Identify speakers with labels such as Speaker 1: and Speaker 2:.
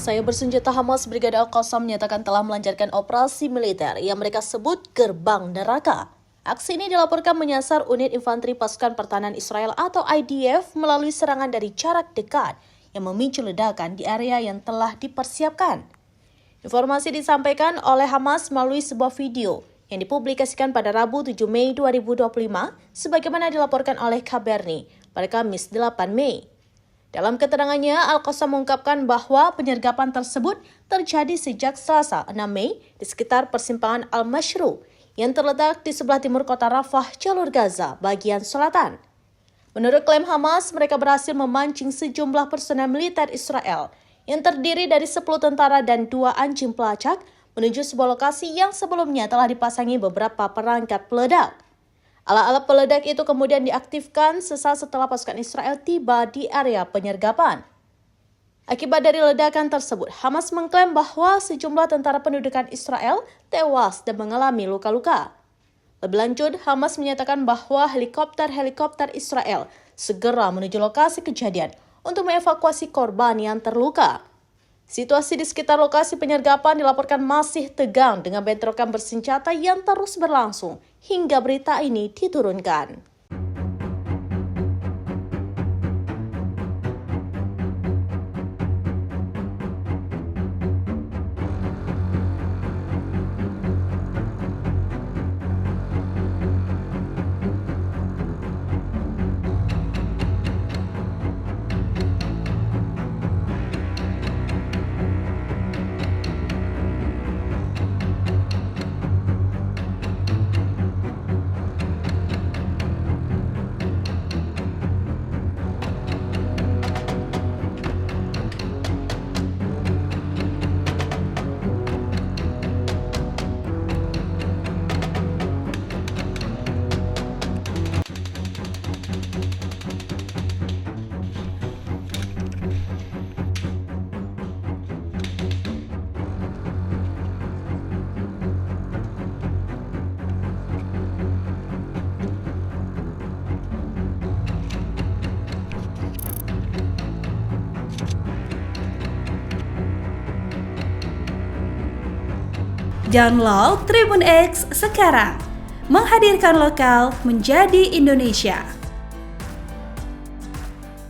Speaker 1: Saya bersenjata Hamas Brigade Al-Qassam menyatakan telah melancarkan operasi militer yang mereka sebut Gerbang Neraka. Aksi ini dilaporkan menyasar unit infanteri pasukan pertahanan Israel atau IDF melalui serangan dari jarak dekat yang memicu ledakan di area yang telah dipersiapkan. Informasi disampaikan oleh Hamas melalui sebuah video yang dipublikasikan pada Rabu 7 Mei 2025 sebagaimana dilaporkan oleh Kabarni pada Kamis 8 Mei. Dalam keterangannya, Al-Qassam mengungkapkan bahwa penyergapan tersebut terjadi sejak Selasa 6 Mei di sekitar persimpangan Al-Mashru yang terletak di sebelah timur kota Rafah, jalur Gaza, bagian selatan. Menurut klaim Hamas, mereka berhasil memancing sejumlah personel militer Israel yang terdiri dari 10 tentara dan 2 anjing pelacak menuju sebuah lokasi yang sebelumnya telah dipasangi beberapa perangkat peledak. Alat-alat peledak itu kemudian diaktifkan sesaat setelah pasukan Israel tiba di area penyergapan. Akibat dari ledakan tersebut, Hamas mengklaim bahwa sejumlah tentara pendudukan Israel tewas dan mengalami luka-luka. Lebih lanjut, Hamas menyatakan bahwa helikopter Israel segera menuju lokasi kejadian untuk mengevakuasi korban yang terluka. Situasi di sekitar lokasi penyergapan dilaporkan masih tegang dengan bentrokan bersenjata yang terus berlangsung hingga berita ini diturunkan.
Speaker 2: Download Tribun X sekarang, menghadirkan lokal menjadi Indonesia.